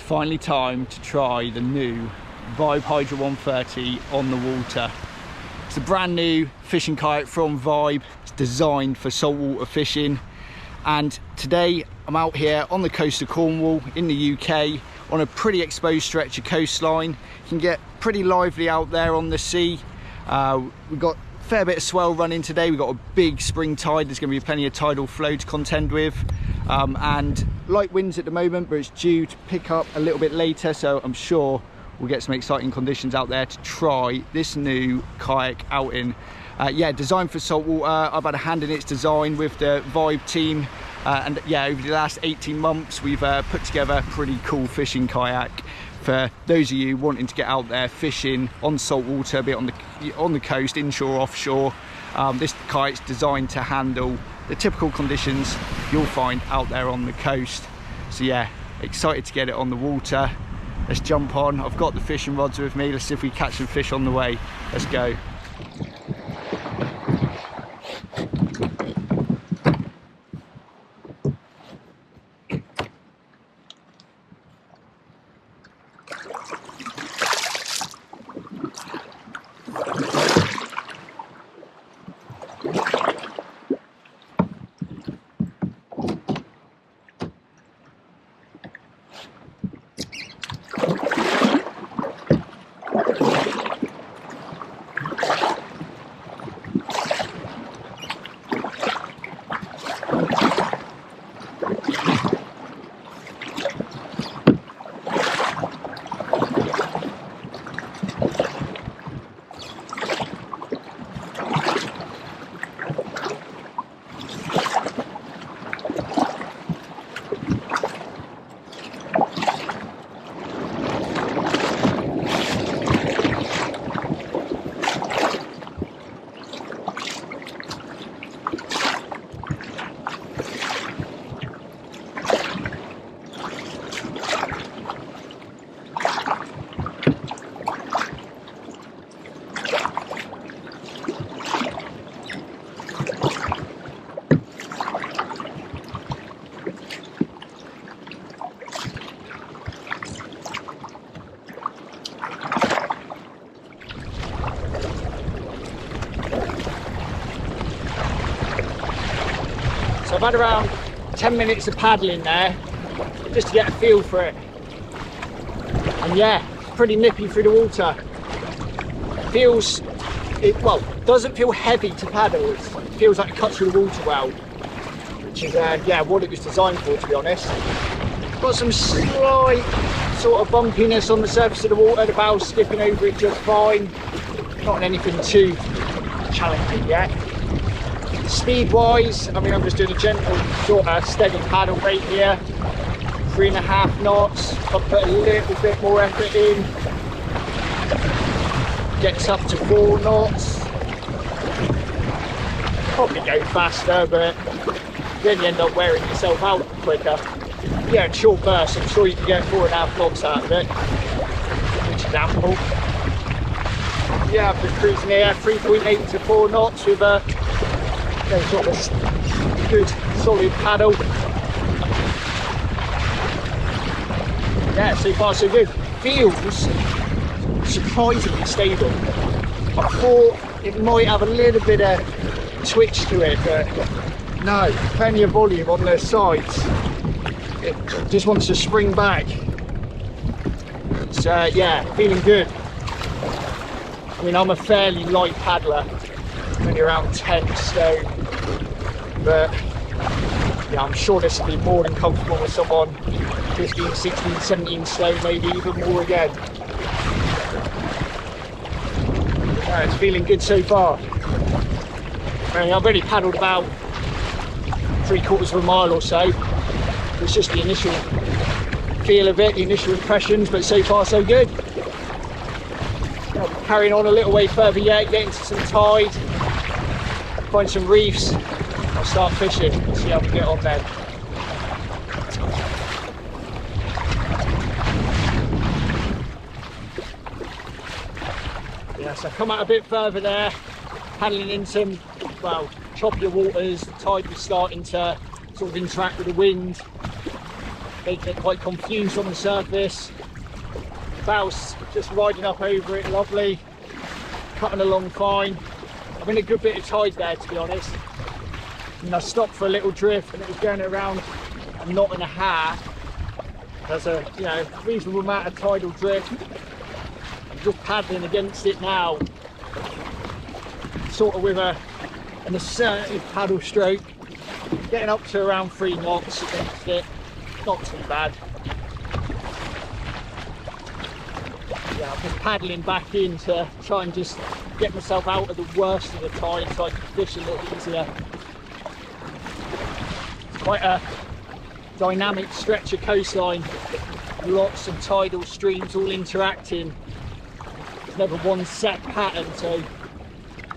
finally time to try the new Vibe Hydra 130 on the water. It's a brand new fishing kayak from Vibe. It's designed for saltwater fishing, and today I'm out here on the coast of Cornwall in the UK on a pretty exposed stretch of coastline. You can get pretty lively out there on the sea. We've got a fair bit of swell running today. We've got a big spring tide. There's going to be plenty of tidal flow to contend with, and light winds at the moment, but it's due to pick up a little bit later, so I'm sure we'll get some exciting conditions out there to try this new kayak outing. Yeah, designed for saltwater. I've had a hand in its design with the Vibe team, and yeah, over the last 18 months we've put together a pretty cool fishing kayak for those of you wanting to get out there fishing on saltwater, be it on the coast, inshore, offshore. This kayak's designed to handle the typical conditions you'll find out there on the coast. So yeah, excited to get it on the water. Let's jump on. I've got the fishing rods with me. Let's see if we catch some fish on the way. Let's go. So I've had around 10 minutes of paddling there, just to get a feel for it. And yeah, it's pretty nippy through the water. Doesn't feel heavy to paddle. It feels like it cuts through the water well, which is yeah, what it was designed for, to be honest. Got some slight sort of bumpiness on the surface of the water. The bow's skipping over it just fine. Not anything too challenging yet. Speed wise, I mean, I'm just doing a gentle, sort of steady paddle rate here. 3.5 knots. I'll put a little bit more effort in. Gets up to 4 knots. Probably go faster, but then you end up wearing yourself out quicker. Yeah, in short bursts, I'm sure you can get 4.5 knots out of it, which is ample. Yeah, I've been cruising here 3.8 to 4 knots with a sort of good solid paddle. Yeah, so far so good. Feels surprisingly stable. I thought it might have a little bit of twitch to it, but no, plenty of volume on the sides. It just wants to spring back. So yeah, feeling good. I mean, I'm a fairly light paddler, only around 10 stone, but yeah, I'm sure this will be more than comfortable with someone 15, 16, 17 stone, maybe even more again. Yeah, it's feeling good so far. I mean, I've already paddled about 3/4 of a mile or so. It's just the initial feel of it, the initial impressions, but so far so good. Carrying on a little way further yet, getting to some tide, find some reefs, I'll start fishing and see how we get on then. Yeah, so I've come out a bit further there, paddling in some, well, choppier waters. The tide was starting to sort of interact with the wind. making it quite confused on the surface. Bow's just riding up over it, lovely. Cutting along fine. I'm in a good bit of tide there, to be honest. And I stopped for a little drift and it was going around a knot and a half. There's a reasonable amount of tidal drift. I'm just paddling against it now, sort of with an assertive paddle stroke, getting up to around 3 knots against it. Not too bad. Yeah, I'm just paddling back in to try and just get myself out of the worst of the tide so I can fish a little easier. It's quite a dynamic stretch of coastline, lots of tidal streams all interacting. There's never one set pattern, so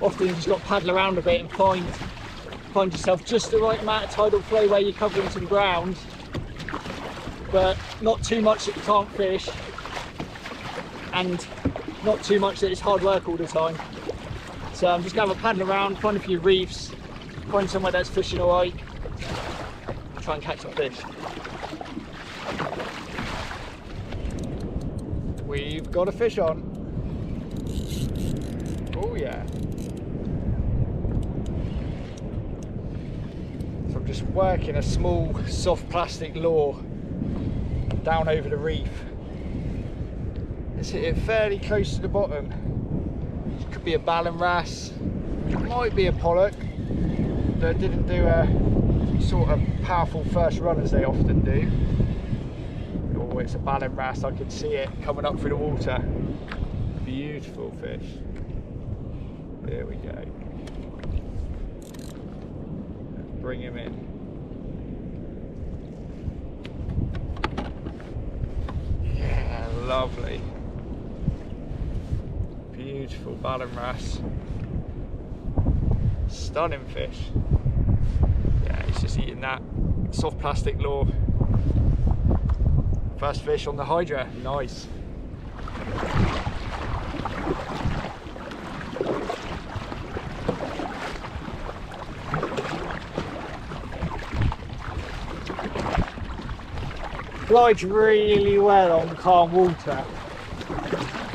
often you just got to paddle around a bit and find yourself just the right amount of tidal flow where you're covering some ground, but not too much that you can't fish, and not too much that it's hard work all the time. So I'm just going to have a paddle around, find a few reefs, find somewhere that's fishing all right, try and catch some fish. We've got a fish on. Oh yeah. So I'm just working a small soft plastic lure down over the reef. It's hitting fairly close to the bottom. It could be a ballan wrasse, it might be a pollock that didn't do a sort of powerful first run as they often do. Oh, it's a ballan wrasse, I can see it coming up through the water. Beautiful fish. There we go. Let's bring him in. Yeah, lovely. Beautiful ballan wrasse. Stunning fish. Yeah, he's just eating that soft plastic lure. First fish on the Hydra. Nice. Glides really well on calm water.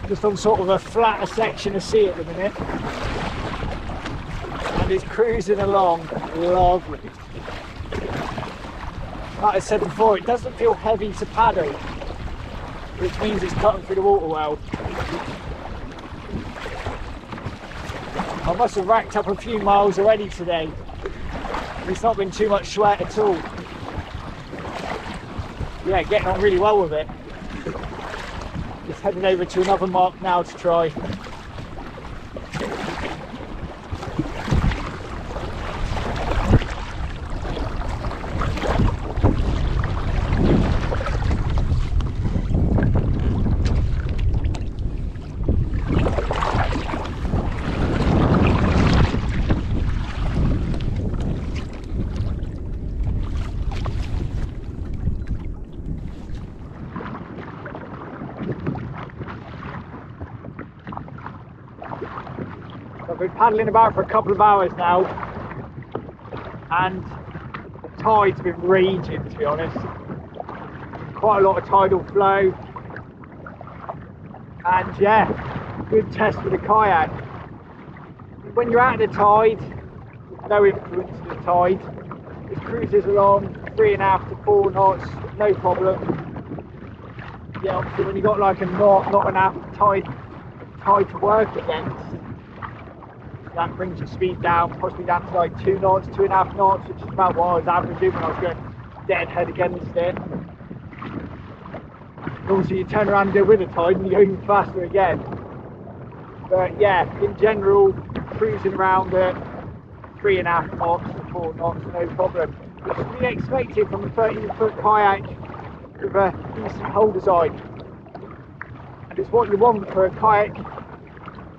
Just on sort of a flatter section of sea at the minute. And it's cruising along, lovely. Like I said before, it doesn't feel heavy to paddle, which means it's cutting through the water well. I must have racked up a few miles already today. It's not been too much sweat at all. Yeah, getting on really well with it. Just heading over to another mark now to try. I've been paddling about for a couple of hours now and the tide's been raging, to be honest. Quite a lot of tidal flow and yeah, good test for the kayak. When you're out of the tide, there's no influence of the tide. It cruises along 3.5 to 4 knots, no problem. Yeah, obviously when you've got like a knot and a half tide to work against, that brings your speed down, possibly down to like 2 knots, 2.5 knots, which is about what I was averaging when I was going dead head against it. And obviously you turn around and go with the tide and you go even faster again. But yeah, in general, cruising around at 3.5 knots to 4 knots, no problem. Which is to be expected from a 13-foot kayak with a decent hull design. And it's what you want for a kayak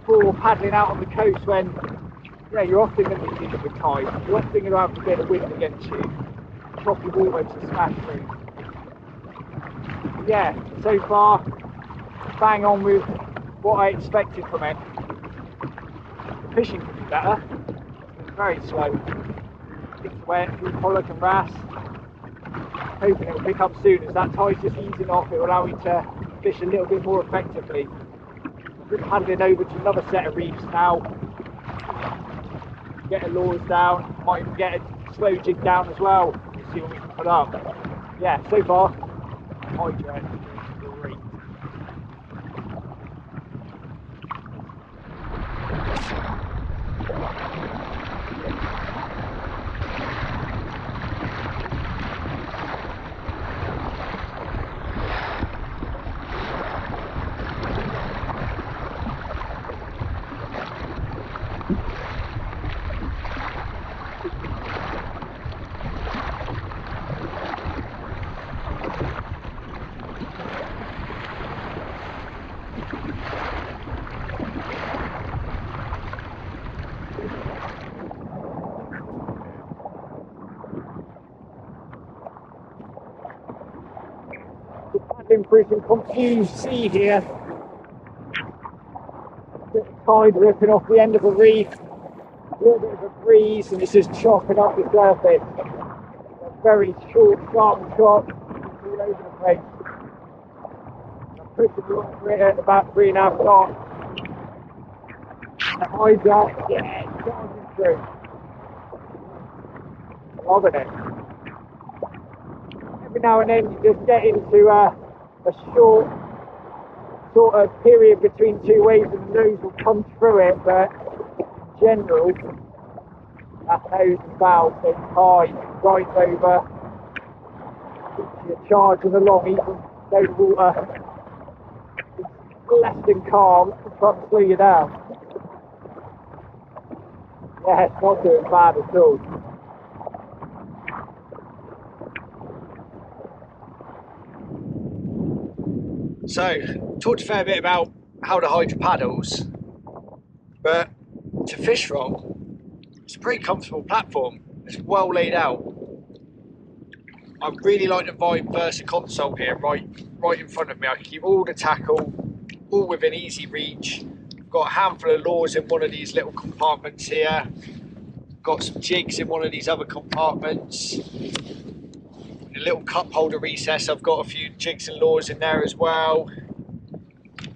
for paddling out on the coast when you're often going to be dealing with tide. You're often going to have a bit of wind against you, choppy water to smash through. Yeah, so far bang on with what I expected from it. The fishing could be better. It's very slow. It's wet through pollock and wrasse. hoping it'll pick up soon. As that tide's just easing off, it will allow me to fish a little bit more effectively. I'm handing over to another set of reefs now. Get the lures down, might even get a slow jig down as well. See what we can put up. Yeah, so far, Hydra is great. Through some confused sea here. Bit of tide ripping off the end of a reef, a little bit of a breeze, and it's just chopping up the surface. A very short, sharp chop all over the place. I'm pushing the rock for it at about 3.5 knots. The Hydra, yeah, it's charging through. Loving it. Every now and then you just get into a short sort of period between two waves and the nose will come through it, but in general that nose and bow goes high, right over, you're charging along even though the water is less than calm, it's trying to slow you down. Yeah, it's not doing bad at all. So, talked a fair bit about how to Hydra paddles, but to fish from, it's a pretty comfortable platform. It's well laid out. I really like the Vibe Versa console here, right in front of me. I can keep all the tackle, all within easy reach. I've got a handful of lures in one of these little compartments here. Got some jigs in one of these other compartments. In a little cup holder recess, I've got a few jigs and lures in there as well.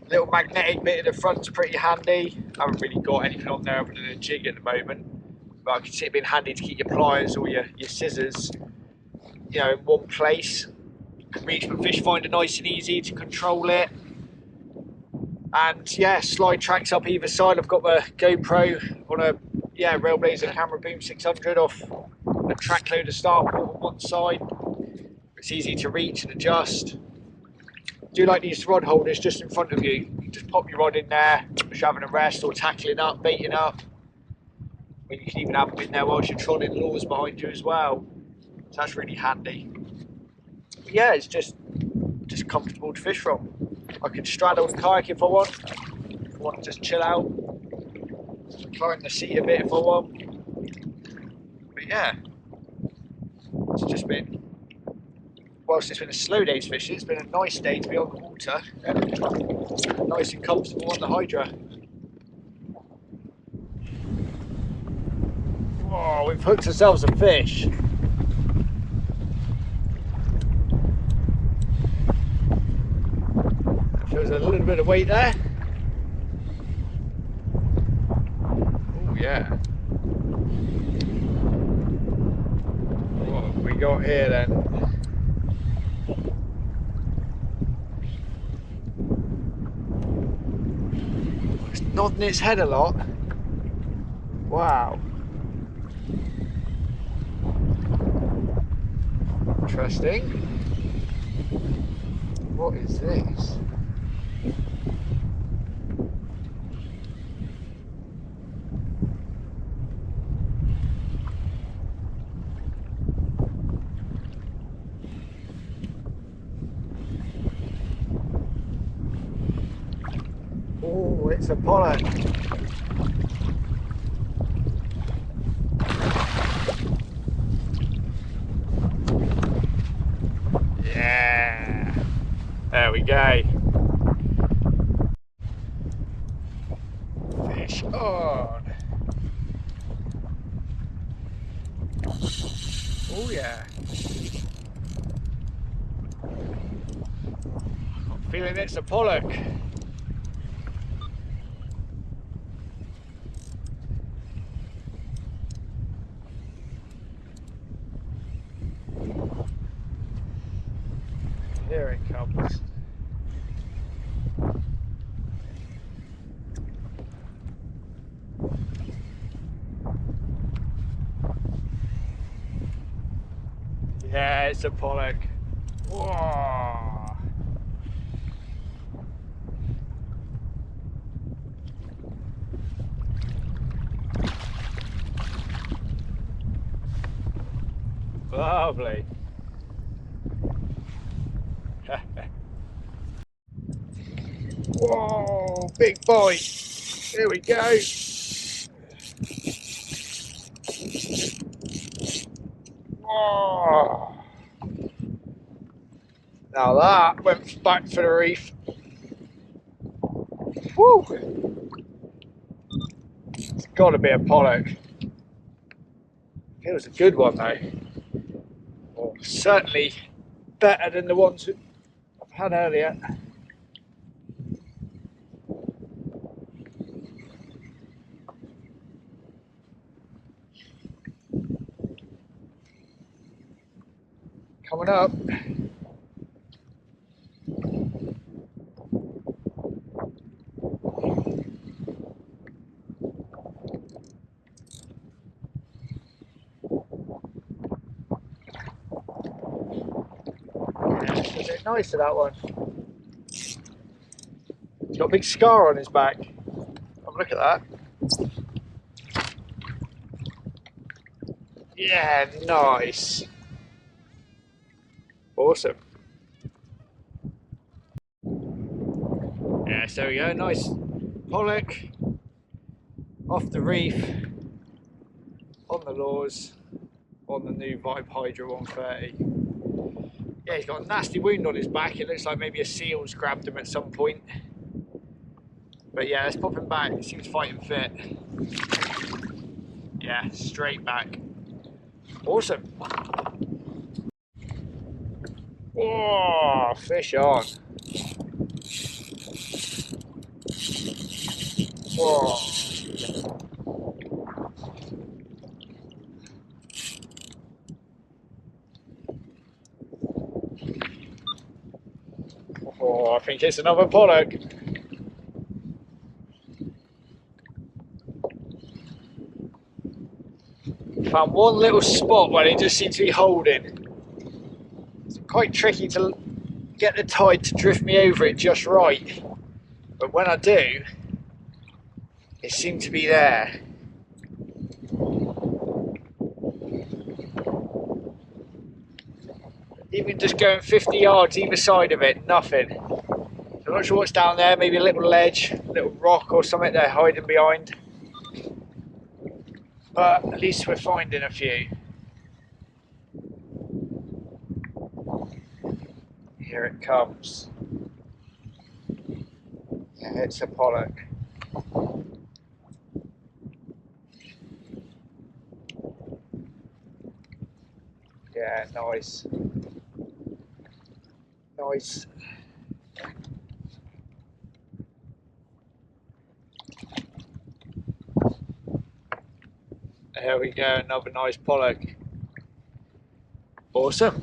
Little magnetic bit at the front's pretty handy. I haven't really got anything on there other than a jig at the moment, but I can see it being handy to keep your pliers or your scissors, you know, in one place. You can reach my fish finder nice and easy to control it. And yeah, slide tracks up either side. I've got my GoPro on a Railblazer Camera Boom 600 off a track loader start on one side. It's easy to reach and adjust. I do like these rod holders just in front of you. You just pop your rod in there, if you're having a rest or tackling up, baiting up. But you can even have them in there whilst you're trolling lures behind you as well. So that's really handy. But yeah, it's just comfortable to fish from. I can straddle the kayak if I want. If I want to just chill out. Climb the seat a bit if I want. But yeah, it's just been, whilst it's been a slow day's fishing, it's been a nice day to be on the water and nice and comfortable on the Hydra. Oh, we've hooked ourselves a fish. Shows a little bit of weight there. Oh yeah. What have we got here then? It's nodding its head a lot. Wow. Interesting. What is this? Oh, it's a pollock. Yeah, there we go. Fish on. Oh yeah. Feeling it's a pollock. Here it comes. Yeah, it's a pollock. Whoa. Lovely. Whoa, big bite. Here we go. Whoa. Now that went back for the reef. Woo. It's got to be a pollock. It was a good one though. Well, certainly better than the ones I've had earlier. Coming up. It's a bit nice to that one. He's got a big scar on his back. Have a look at that. Yeah, nice. Awesome. Yeah, so there we go. Nice pollock off the reef on the lures on the new Vibe Hydra 130. Yeah, he's got a nasty wound on his back. It looks like maybe a seal's grabbed him at some point. But yeah, let's pop him back. He seems fighting fit. Yeah, straight back. Awesome. Whoa, fish on. Whoa. Oh, I think it's another pollock. Found one little spot where it just seems to be holding. It's quite tricky to get the tide to drift me over it just right. But when I do, it seemed to be there. Even just going 50 yards either side of it, nothing. So I'm not sure what's down there, maybe a little ledge, a little rock or something they're hiding behind. But at least we're finding a few. Here it comes. Yeah, it's a pollock. Yeah, nice. Nice. There we go, another nice pollock. Awesome.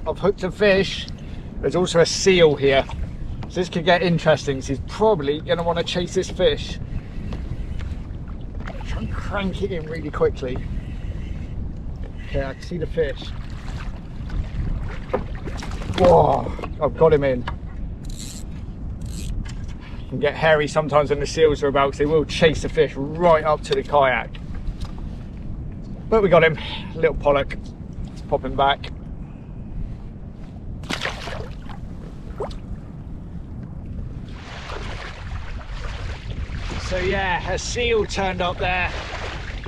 I've hooked a fish. There's also a seal here. So this could get interesting because he's probably going to want to chase this fish. Try and crank it in really quickly. Okay, I can see the fish. Whoa, I've got him in. Can get hairy sometimes when the seals are about because they will chase the fish right up to the kayak. But we got him, little pollock. Let's pop him back. So yeah, a seal turned up there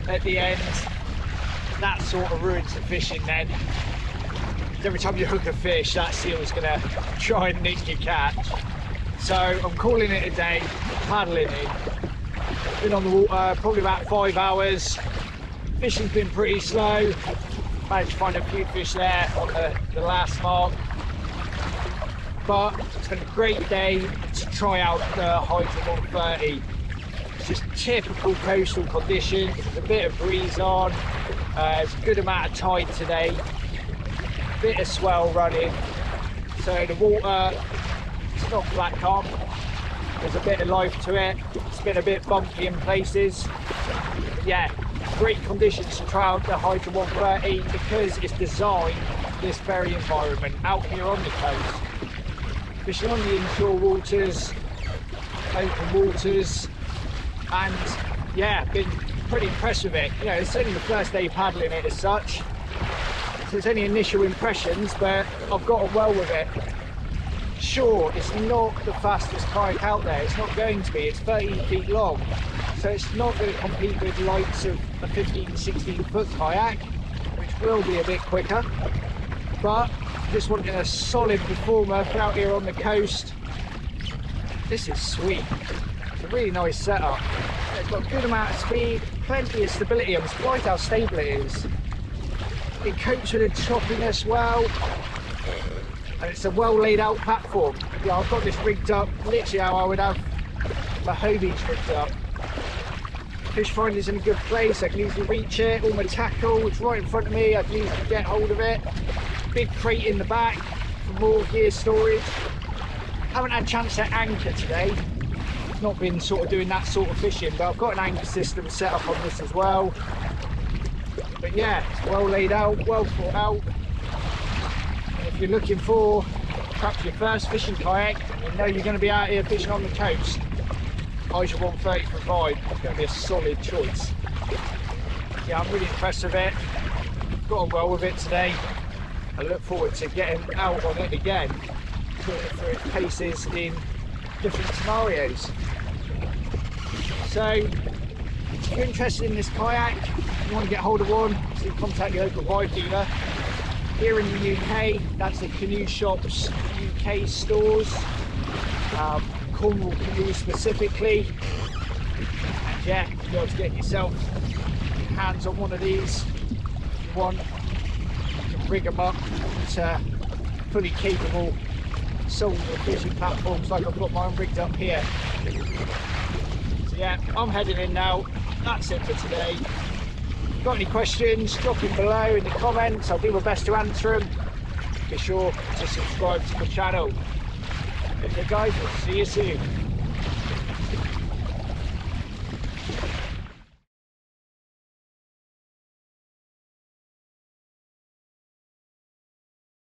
at the end. That sort of ruins the fishing then. Every time you hook a fish, that seal's gonna try and nick your catch. So I'm calling it a day, paddling in. Been on the water probably about 5 hours, Fishing's been pretty slow. Managed to find a few fish there on the last mark. But it's been a great day to try out the Hydra 130. It's just typical coastal conditions. There's a bit of breeze on. There's a good amount of tide today. A bit of swell running. So the water, it's not flat calm. There's a bit of life to it. It's been a bit bumpy in places. But yeah, great conditions to try out the Hydra 130 because it's designed for this very environment out here on the coast. Fishing on the inshore waters, open waters, and yeah, been pretty impressed with it. You know, it's only the first day paddling it as such, so it's only initial impressions, but I've got on well with it. Sure, it's not the fastest kayak out there, it's not going to be, it's 13 feet long, so it's not going to compete with the likes of a 15, 16 foot kayak, which will be a bit quicker, but just wanting a solid performer for out here on the coast. This is sweet. It's a really nice setup. It's got a good amount of speed, plenty of stability. I'm surprised how stable it is. It copes with the choppiness well, and it's a well laid out platform. Yeah, I've got this rigged up literally how I would have my Hobies rigged up. Fish finder's in a good place, I can easily reach it. All my tackle, it's right in front of me, I can easily get hold of it. Big crate in the back for more gear storage. Haven't had a chance to anchor today. Not been sort of doing that sort of fishing, but I've got an anchor system set up on this as well. But yeah, it's well laid out, well thought out. And if you're looking for perhaps your first fishing kayak, and you know you're going to be out here fishing on the coast, Hydra 130 from Vibe is going to be a solid choice. Yeah, I'm really impressed with it. Got on well with it today. I look forward to getting out on it again, putting it through its paces in different scenarios. So, if you're interested in this kayak, you want to get hold of one, so you contact your local Vibe dealer. Here in the UK, that's the Canoe Shops UK stores, Cornwall Canoes specifically. And yeah, you'll be able to get yourself your hands on one of these if you want. Rig them up to fully capable saltwater fishing platforms like I've got mine rigged up here. So yeah, I'm heading in now. That's it for today. If you've got any questions, drop them below in the comments. I'll do my best to answer them. Be sure to subscribe to the channel. Okay guys, we'll see you soon.